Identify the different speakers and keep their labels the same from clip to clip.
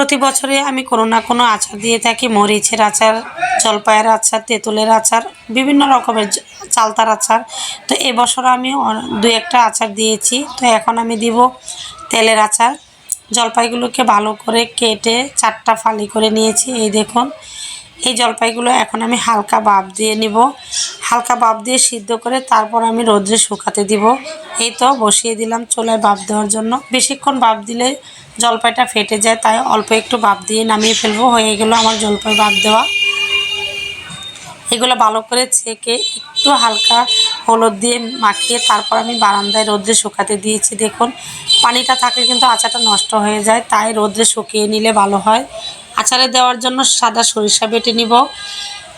Speaker 1: প্রতি বছরে আমি কোনো না কোনো আচার দিয়ে থাকি। মরিচের আচার, জলপাইয়ের আচার, তেঁতুলের আচার, বিভিন্ন রকমের চালতার আচার। তো এবছর আমি দু একটা আচার দিয়েছি। তো এখন আমি দিব তেলের আচার। জলপাইগুলোকে ভালো করে কেটে 4টা ফালি করে নিয়েছি। এই দেখুন, এই জলপাইগুলো এখন আমি হালকা ভাপ দিয়ে নিব। হালকা ভাপ দিয়ে সিদ্ধ করে তারপর আমি রোদ্রে শুকাতে দিব। এই তো বসিয়ে দিলাম চুলায় ভাপ দেওয়ার জন্য। বেশিক্ষণ ভাপ দিলে জলপাইটা ফেটে যায়, তাই অল্প একটু ভাপ দিয়ে নামিয়ে ফেলবো। হয়ে গেল আমার জলপাই ভাপ দেওয়া। এগুলো ভালো করে ছেঁকে একটু হালকা হলুদ দিয়ে মাখিয়ে তারপর আমি বারান্দায় রোদ্রে শুকাতে দিয়েছি। দেখুন, পানিটা থাকলে কিন্তু আচারটা নষ্ট হয়ে যায়, তাই রোদ্রে শুকিয়ে নিলে ভালো হয়। আচারে দেওয়ার জন্য সাদা সরিষা বেটে নিব।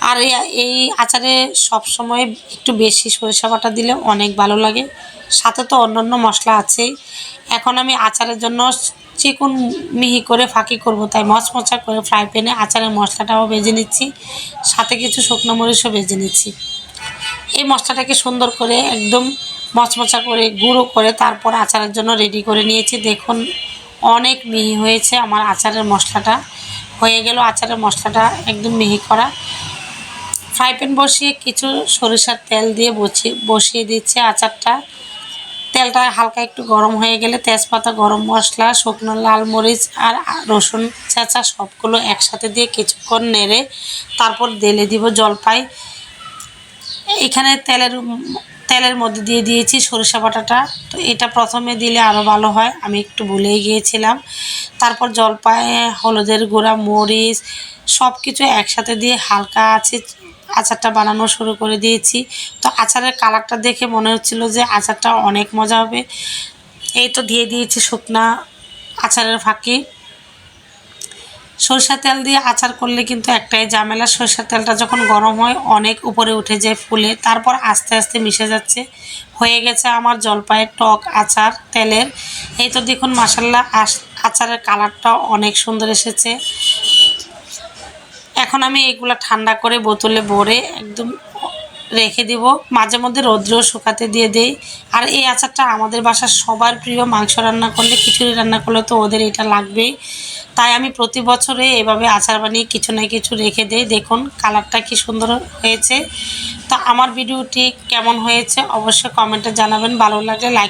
Speaker 1: আর এই আচারে সবসময় একটু বেশি সরিষা বাটা দিলে অনেক ভালো লাগে। সাথে তো অন্যান্য মশলা আছেই। এখন আমি আচারের জন্য চিকন মিহি করে ফাঁকি করব, তাই মচমচা করে ফ্রাই প্যানে আচারের মশলাটাও ভেজে নিচ্ছি। সাথে কিছু শুকনো মরিচও ভেজে নিচ্ছি। এই মশলাটাকে সুন্দর করে একদম মচমচা করে গুঁড়ো করে তারপর আচারের জন্য রেডি করে নিয়েছি। দেখুন, অনেক মিহি হয়েছে আমার আচারের মশলাটা। হয়ে গেল আচারের মশলাটা একদম মিহি করা। ফ্রাই প্যান বসিয়ে কিছু সরিষার তেল দিয়ে বসিয়ে দিচ্ছে আচারটা। তেলটা হালকা একটু গরম হয়ে গেলে তেজপাতা, গরম মশলা, শুকনো লাল মরিচ আর রসুন চেঁচা সবগুলো একসাথে দিয়ে কিছুক্ষণ নেড়ে তারপর ঢেলে দিব জলপাই। এখানে তেলের মধ্যে দিয়ে দিয়েছি সরিষা বাটাটা। তো এটা প্রথমে দিলে আরও ভালো হয়, আমি একটু ভুলেই গিয়েছিলাম। তারপর জলপাই, হলুদের গুঁড়া, মরিচ সব কিছু একসাথে দিয়ে হালকা আছে আচারটা বানানো শুরু করে দিয়েছি। তো আচারের কালারটা দেখে মনে হচ্ছিল যে আচারটা অনেক মজা হবে। এই তো দিয়ে দিয়েছি শুকনা আচারের ফাঁকি। সরষের তেল দিয়ে আচার করলে কিন্তু একটাই ঝামেলা, সরষের তেলটা যখন গরম হয় অনেক উপরে উঠে যায় ফুলে, তারপর আস্তে আস্তে মিশে যাচ্ছে। হয়ে গেছে আমার জলপাইয়ের টক আচার তেলের। এই তো দেখুন মাশাআল্লাহ, আচারের কালারটাও অনেক সুন্দর এসেছে। এখন আমি এগুলো ঠান্ডা করে বোতলে ভরে একদম রেখে দিব। মাঝে মধ্যে রৌদ্রেও শুকাতে দিয়ে দেই। আর এই আচারটা আমাদের বাসার সবার প্রিয়। মাংস রান্না করলে, খিচুড়ি রান্না করলে তো ওদের এটা লাগবেই। তাই আমি প্রতি বছরে এভাবে আচার বানিয়ে কিছু না কিছু রেখে দেই। দেখুন কালারটা কি সুন্দর হয়েছে। তো আমার ভিডিওটি কেমন হয়েছে অবশ্যই কমেন্টে জানাবেন। ভালো লাগলে লাইক